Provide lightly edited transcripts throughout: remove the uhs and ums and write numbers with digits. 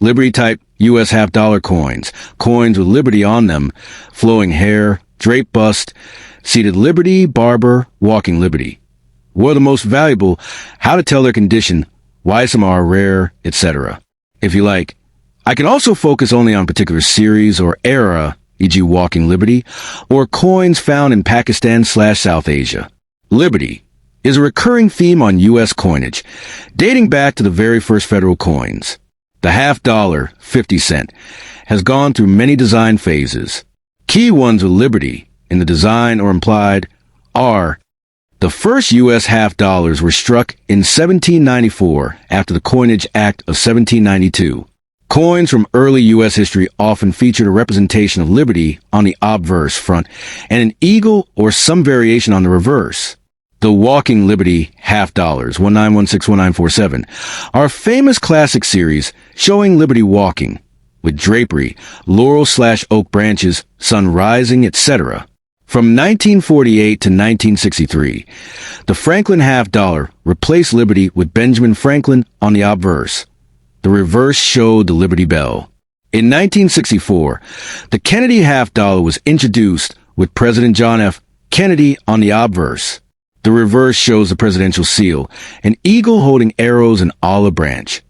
Liberty-type U.S. half-dollar coins, coins with Liberty on them, flowing hair, draped bust, seated Liberty, barber, walking Liberty. What are the most valuable, how to tell their condition, why some are rare, etc. If you like, I can also focus only on particular series or era, e.g. walking Liberty, or coins found in Pakistan/South Asia. Liberty is a recurring theme on U.S. coinage, dating back to the very first federal coins. The half-dollar, 50 cent, has gone through many design phases. Key ones with Liberty, in the design or implied, are: the first U.S. half-dollars were struck in 1794 after the Coinage Act of 1792. Coins from early U.S. history often featured a representation of Liberty on the obverse front and an eagle or some variation on the reverse. The Walking Liberty half-dollars, 1916-1947, are a famous classic series showing Liberty walking, with drapery, laurel/oak branches, sun rising, etc. From 1948 to 1963, the Franklin half-dollar replaced Liberty with Benjamin Franklin on the obverse. The reverse showed the Liberty Bell. In 1964, the Kennedy half-dollar was introduced with President John F. Kennedy on the obverse. The reverse shows the presidential seal, an eagle holding arrows and olive branch.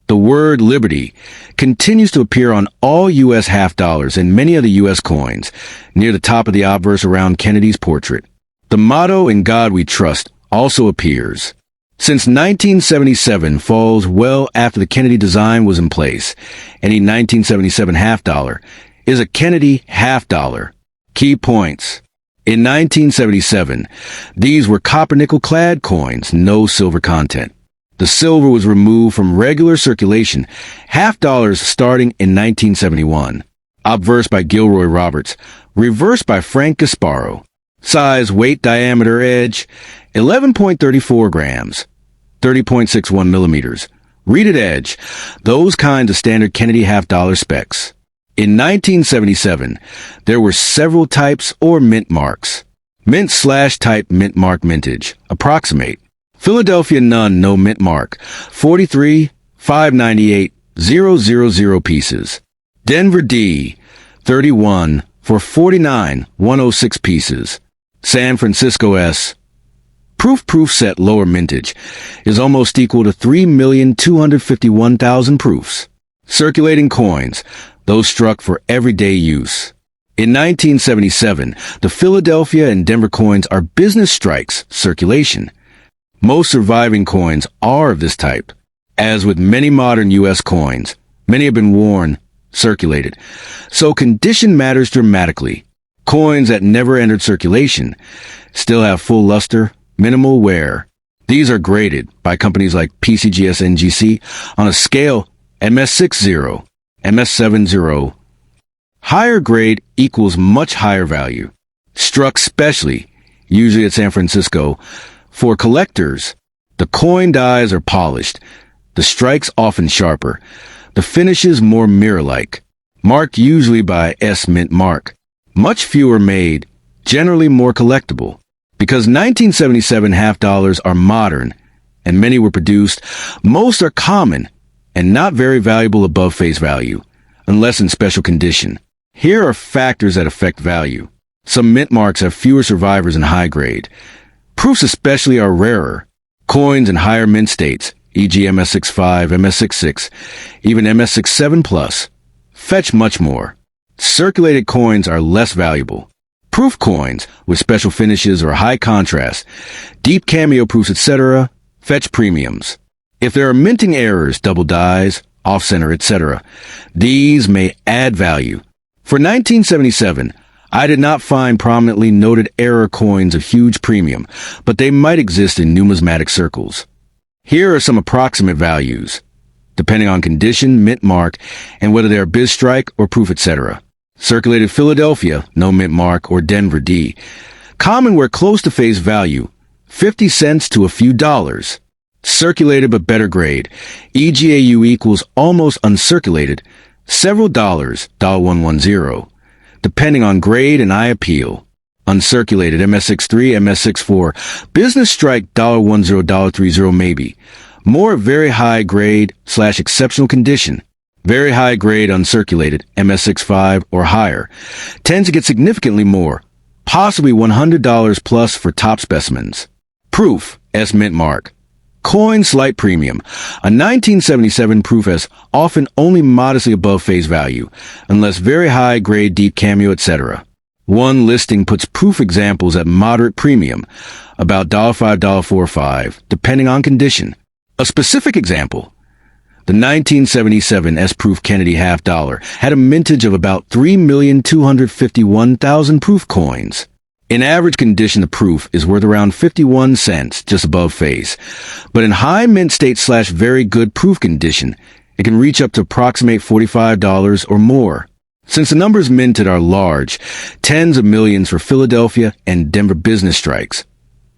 The word Liberty continues to appear on all U.S. half-dollars and many other U.S. coins, near the top of the obverse around Kennedy's portrait. The motto, "In God We Trust," also appears. Since 1977 falls well after the Kennedy design was in place, any 1977 half-dollar is a Kennedy half-dollar. Key points. In 1977, these were copper-nickel Clad coins, no silver content. The silver was removed from regular circulation, half-dollars starting in 1971. Obverse by Gilroy Roberts, reverse by Frank Gasparo. Size, weight, diameter, edge, 11.34 grams, 30.61 millimeters. Reeded edge, those kinds of standard Kennedy half-dollar specs. In 1977, there were several types or mint marks. Mint/type mint mark mintage, approximate. Philadelphia none, no mint mark, 43, 598, 000 pieces. Denver D, 31, for 49, 106 pieces. San Francisco S. Proof set lower mintage is almost equal to 3,251,000 proofs. Circulating coins, those struck for everyday use. In 1977, the Philadelphia and Denver coins are business strikes, circulation. Most surviving coins are of this type. As with many modern U.S. coins, many have been worn, circulated. So condition matters dramatically. Coins that never entered circulation still have full luster, minimal wear. These are graded by companies like PCGS NGC on a scale MS60, MS70. Higher grade equals much higher value. Struck specially, usually at San Francisco, for collectors. The coin dies are polished, the strikes often sharper, the finishes more mirror-like, marked usually by S mint mark. Much fewer made, generally more collectible. Because 1977 half-dollars are modern, and many were produced, most are common and not very valuable above face value, unless in special condition. Here are factors that affect value. Some mint marks have fewer survivors in high grade. Proofs especially are rarer. Coins in higher mint states, e.g. MS65, MS66, even MS67+, fetch much more. Circulated coins are less valuable. Proof coins, with special finishes or high contrast, deep cameo proofs, etc., fetch premiums. If there are minting errors, double dies, off-center, etc., these may add value. For 1977, I did not find prominently noted error coins of huge premium, but they might exist in numismatic circles. Here are some approximate values, depending on condition, mint mark, and whether they are biz strike or proof, etc. Circulated Philadelphia, no mint mark, or Denver D. Common where close to face value, 50 cents to a few dollars. Circulated but better grade, EGAU equals almost uncirculated, several dollars, $110, depending on grade and eye appeal. Uncirculated, MS63, MS64, business strike, $10, $30 maybe. More very high grade / exceptional condition. Very high grade uncirculated, MS65 or higher, tends to get significantly more, possibly $100 plus for top specimens. Proof, S mint mark. Coin slight premium. A 1977 proof S often only modestly above face value, unless very high grade deep cameo, etc. One listing puts proof examples at moderate premium, about $5, $4.5, depending on condition. A specific example, the 1977 S-proof Kennedy half dollar had a mintage of about 3,251,000 proof coins. In average condition, the proof is worth around 51 cents, just above face. But in high mint state / very good proof condition, it can reach up to approximate $45 or more. Since the numbers minted are large, tens of millions for Philadelphia and Denver business strikes,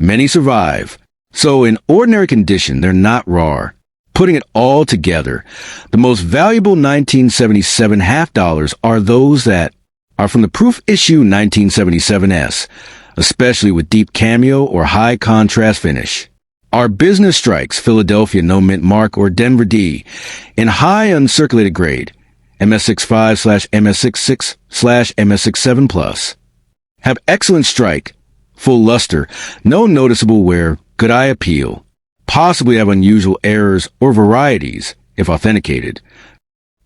many survive. So in ordinary condition, they're not raw. Putting it all together, the most valuable 1977 half dollars are those that are from the proof issue 1977S, especially with deep cameo or high contrast finish. Our business strikes, Philadelphia no mint mark or Denver D, in high uncirculated grade, MS65/MS66/MS67 plus, have excellent strike, full luster, no noticeable wear, good eye appeal, possibly have unusual errors or varieties, if authenticated.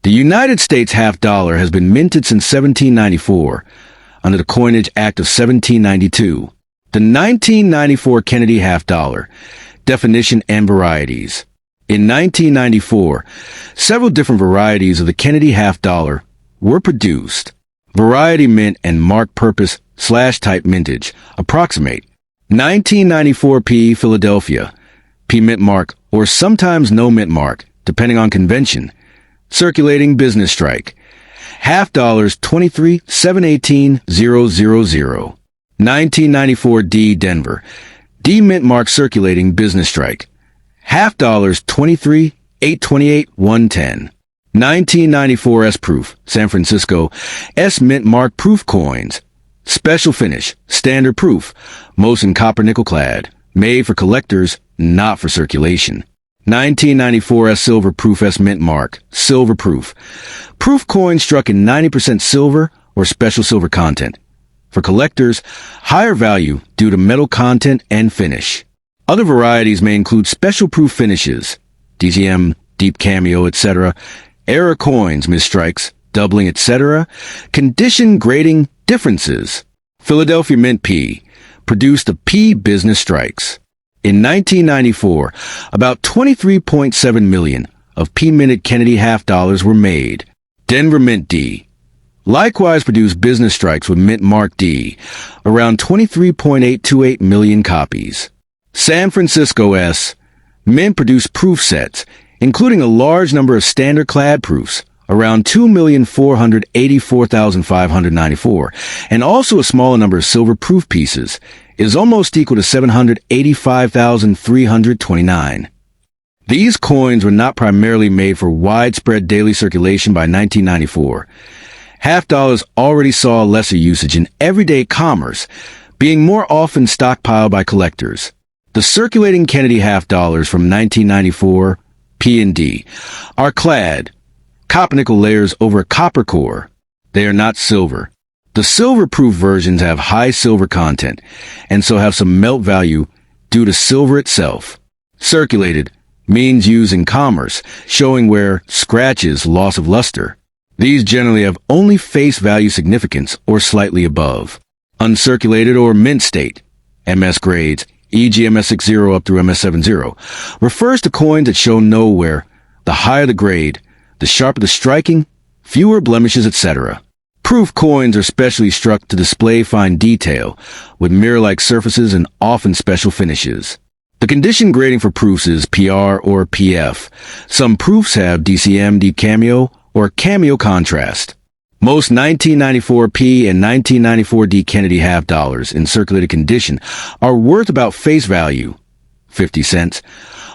The United States half dollar has been minted since 1794, under the Coinage Act of 1792. The 1994 Kennedy half dollar, definition and varieties. In 1994, several different varieties of the Kennedy half dollar were produced. Variety mint and mark purpose / type mintage approximate 1994 P Philadelphia, P mint mark or sometimes no mint mark, depending on convention. Circulating business strike. Half dollars 23/718,000. 1994 D Denver, D mint mark circulating business strike. Half dollars 23/828,110. 1994 S proof, San Francisco, S mint mark proof coins. Special finish, standard proof, most in copper nickel clad, made for collectors, not for circulation. 1994 S silver proof S mint mark, silver proof. Proof coin struck in 90% silver or special silver content. For collectors, higher value due to metal content and finish. Other varieties may include special proof finishes, DCM, deep cameo, etc., error coins, misstrikes, doubling, etc., condition grading differences. Philadelphia Mint P produced the P business strikes. In 1994, about 23.7 million of P-minted Kennedy half dollars were made. Denver Mint D likewise produced business strikes with mint mark D, around 23.828 million copies. San Francisco S Mint produced proof sets, including a large number of standard clad proofs, around 2,484,594, and also a smaller number of silver proof pieces, is almost equal to 785,329. These coins were not primarily made for widespread daily circulation by 1994. Half dollars already saw lesser usage in everyday commerce, being more often stockpiled by collectors. The circulating Kennedy half dollars from 1994, P and D, are clad, copper nickel layers over a copper core. They are not silver. The silver-proof versions have high silver content, and so have some melt value due to silver itself. Circulated means used in commerce, showing wear, scratches, loss of luster. These generally have only face value significance or slightly above. Uncirculated or mint state, MS grades, e.g. MS60 up through MS70, refers to coins that show no wear. The higher the grade, the sharper the striking, fewer blemishes, etc. Proof coins are specially struck to display fine detail, with mirror-like surfaces and often special finishes. The condition grading for proofs is PR or PF. Some proofs have DCM, deep cameo, or cameo contrast. Most 1994 P and 1994 D Kennedy half dollars in circulated condition are worth about face value, 50 cents,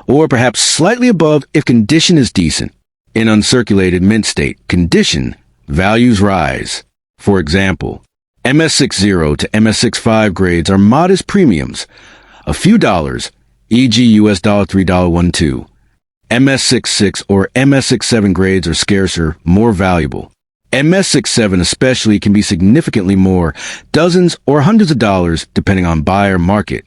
or perhaps slightly above if condition is decent. In uncirculated mint state condition, values rise. For example, MS60 to MS65 grades are modest premiums, a few dollars, e.g. US $3.12. MS66 or MS67 grades are scarcer, more valuable. MS67 especially can be significantly more, dozens or hundreds of dollars depending on buyer market.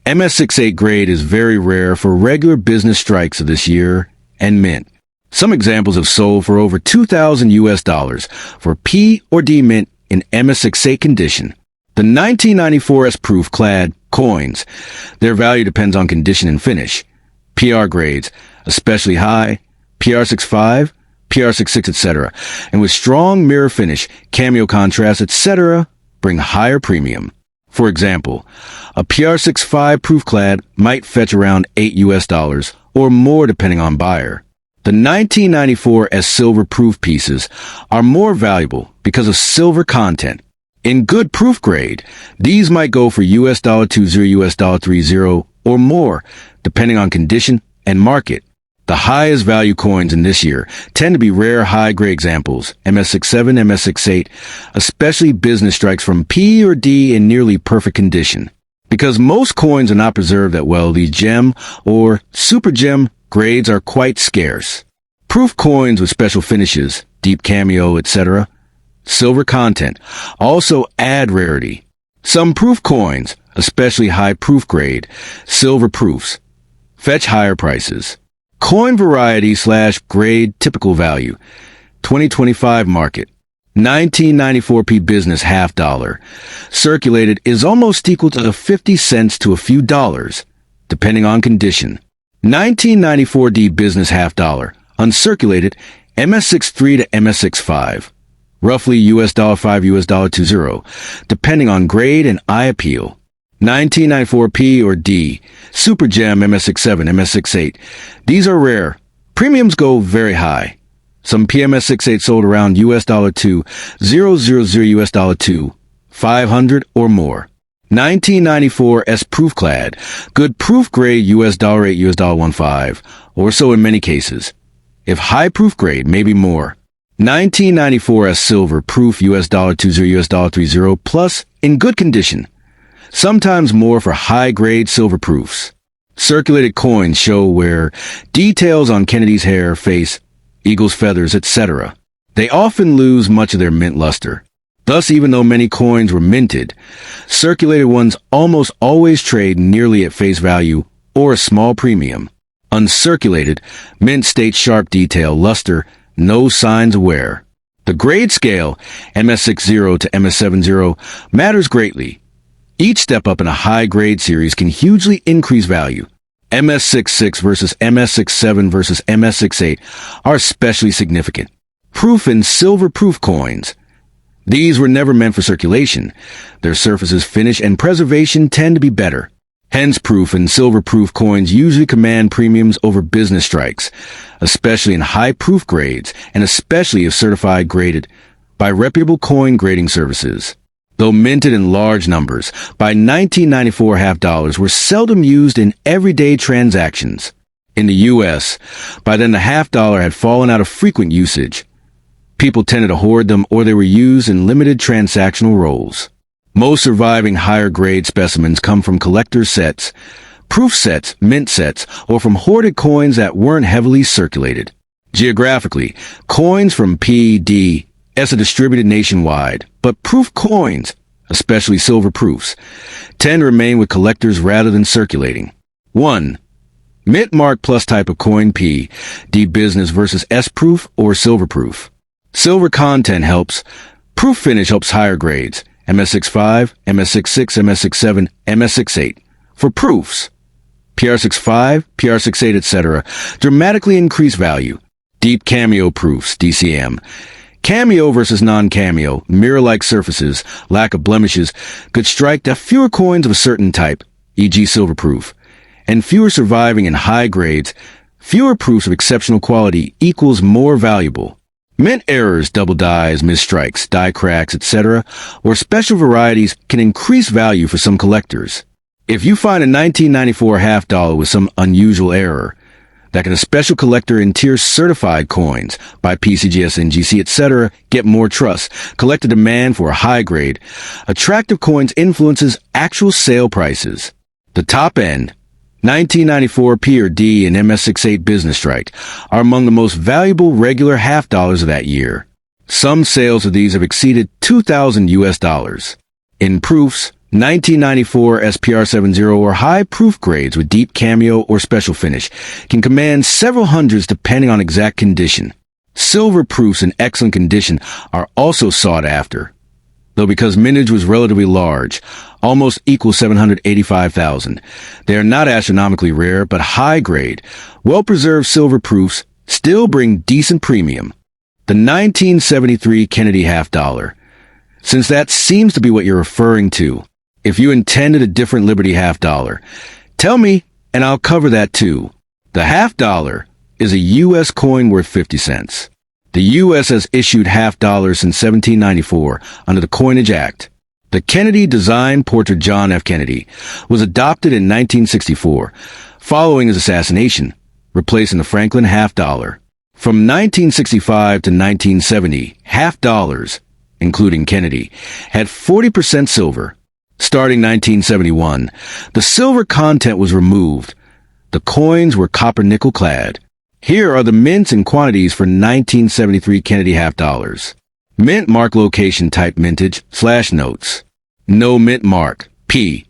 MS68 grade is very rare for regular business strikes of this year and mint. Some examples have sold for over $2,000 for P or D mint in MS68 condition. The 1994 S-proof Clad coins, their value depends on condition and finish. PR grades, especially high, PR65, PR66, etc., and with strong mirror finish, cameo contrast, etc., bring higher premium. For example, a PR65 proof Clad might fetch around $8 or more depending on buyer. The 1994 S silver proof pieces are more valuable because of silver content. In good proof grade, these might go for $20, $30 or more, depending on condition and market. The highest value coins in this year tend to be rare high-grade examples, MS67, MS68, especially business strikes from P or D in nearly perfect condition. Because most coins are not preserved that well, these gem or super gem grades are quite scarce. Proof coins with special finishes, deep cameo, etc., silver content, also add rarity. Some proof coins, especially high proof grade, silver proofs, fetch higher prices. Coin variety / grade typical value, 2025 market, 1994p business $half, circulated is almost equal to 50 cents to a few dollars, depending on condition. 1994D business $half, uncirculated MS63 to MS65, roughly $5, $20, depending on grade and eye appeal. 1994P or D, Super Gem MS67, MS68. These are rare. Premiums go very high. Some PMS68 sold around $2, $000 $500 or more. 1994 S proof Clad, good proof grade $8, $15, or so in many cases. If high proof grade, maybe more. 1994 S silver proof $20, $30 plus in good condition. Sometimes more for high-grade silver proofs. Circulated coins show where details on Kennedy's hair, face, eagle's feathers, etc. They often lose much of their mint luster. Thus, even though many coins were minted, circulated ones almost always trade nearly at face value or a small premium. Uncirculated, mint states sharp detail, luster, no signs of wear. The grade scale, MS60 to MS70, matters greatly. Each step up in a high-grade series can hugely increase value. MS66 versus MS67 versus MS68 are especially significant. Proof and silver proof coins. These were never meant for circulation. Their surfaces, finish, and preservation tend to be better. Hence, proof and silver proof coins usually command premiums over business strikes, especially in high-proof grades and especially if certified graded by reputable coin grading services. Though minted in large numbers, by 1994 $half were seldom used in everyday transactions. In the U.S., by then the $half had fallen out of frequent usage. People tended to hoard them or they were used in limited transactional roles. Most surviving higher-grade specimens come from collector sets, proof sets, mint sets, or from hoarded coins that weren't heavily circulated. Geographically, coins from P, D, S are distributed nationwide, but proof coins, especially silver proofs, tend to remain with collectors rather than circulating. 1. Mint mark plus type of coin P, D business versus S proof or silver proof. Silver content helps. Proof finish helps higher grades, MS65, MS66, MS67, MS68. For proofs, PR65, PR68, etc., dramatically increase value. Deep cameo proofs, DCM. Cameo versus non-cameo, mirror-like surfaces, lack of blemishes, could strike to fewer coins of a certain type, e.g. silver proof, and fewer surviving in high grades, fewer proofs of exceptional quality equals more valuable. Mint errors, double dies, misstrikes, die cracks, etc., or special varieties can increase value for some collectors. If you find a 1994 $half with some unusual error, that can a special collector in tier certified coins by PCGS, NGC, etc. get more trust, collect a demand for a high grade. Attractive coins influences actual sale prices. The top end, 1994 P or D and MS68 Business Strike are among the most valuable regular half dollars of that year. Some sales of these have exceeded $2,000. In proofs, 1994 SPR70 or high proof grades with deep cameo or special finish can command several hundreds depending on exact condition. Silver proofs in excellent condition are also sought after, though because mintage was relatively large, almost equal 785,000. They are not astronomically rare, but high-grade, well-preserved silver proofs still bring decent premium. The 1973 Kennedy half dollar. Since that seems to be what you're referring to, if you intended a different Liberty half dollar, tell me and I'll cover that too. The half dollar is a U.S. coin worth 50 cents. The U.S. has issued half dollars since 1794 under the Coinage Act. The Kennedy-designed portrait John F. Kennedy was adopted in 1964, following his assassination, replacing the Franklin half dollar. From 1965 to 1970, half dollars, including Kennedy, had 40% silver. Starting 1971, the silver content was removed. The coins were copper-nickel clad. Here are the mints and quantities for 1973 Kennedy half dollars. Mint mark location type mintage / notes. No mint mark, P.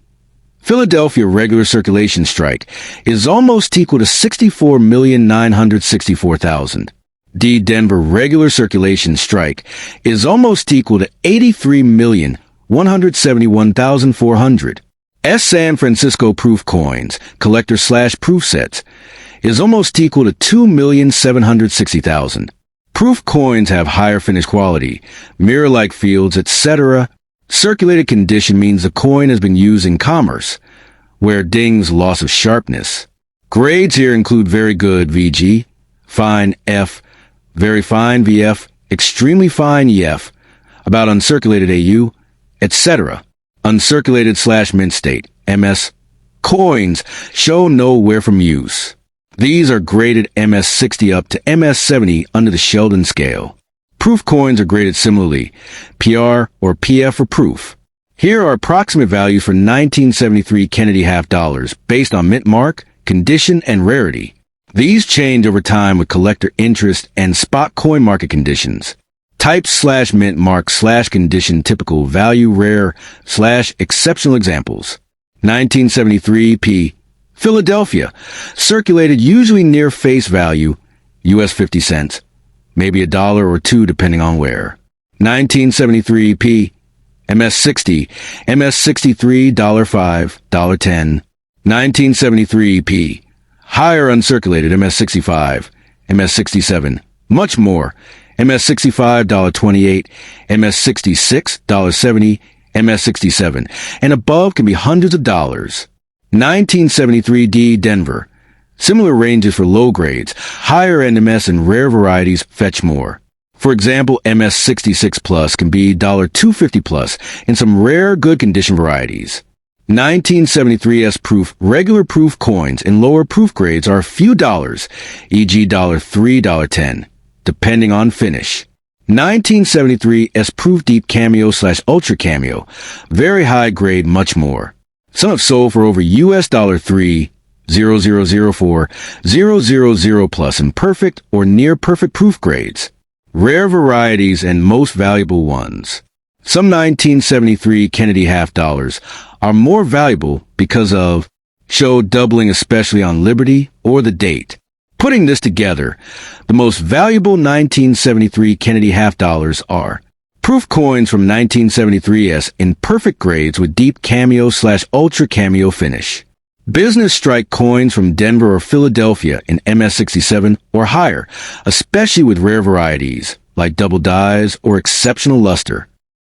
Philadelphia regular circulation strike is almost equal to 64,964,000. D. Denver regular circulation strike is almost equal to 83,171,400. S. San Francisco proof coins, collector / proof sets, is almost equal to 2,760,000. Proof coins have higher finish quality, mirror-like fields, etc. Circulated condition means the coin has been used in commerce, where dings loss of sharpness. Grades here include very good VG, fine F, very fine VF, extremely fine EF, about uncirculated AU, etc. Uncirculated / mint state, MS. Coins show no wear from use. These are graded MS60 up to MS70 under the Sheldon scale. Proof coins are graded similarly, PR or PF for proof. Here are approximate values for 1973 Kennedy half dollars based on mint mark, condition, and rarity. These change over time with collector interest and spot coin market conditions. Type / mint mark / condition typical value rare / exceptional examples. 1973 P. Philadelphia, circulated usually near face value, US 50 cents, maybe $1 or $2 depending on where. 1973 P. MS60, MS63 $5, $10. 1973 P. Higher uncirculated MS65, MS67, much more. MS65 $28, MS66 $70, MS67, and above can be hundreds of dollars. 1973 D. Denver. Similar ranges for low grades, higher end MS and rare varieties fetch more. For example, MS66 plus can be $250 plus in some rare good condition varieties. 1973 S proof regular proof coins in lower proof grades are a few dollars, e.g. $3, $10, depending on finish. 1973 S proof deep cameo / ultra cameo, very high grade, much more. Some have sold for over US $3, 0004, 000 plus in perfect or near perfect proof grades. Rare varieties and most valuable ones. Some 1973 Kennedy half dollars are more valuable because of show doubling, especially on Liberty or the date. Putting this together, the most valuable 1973 Kennedy half dollars are proof coins from 1973S in perfect grades with deep cameo / ultra cameo finish. Business strike coins from Denver or Philadelphia in MS67 or higher, especially with rare varieties like double dyes or exceptional luster.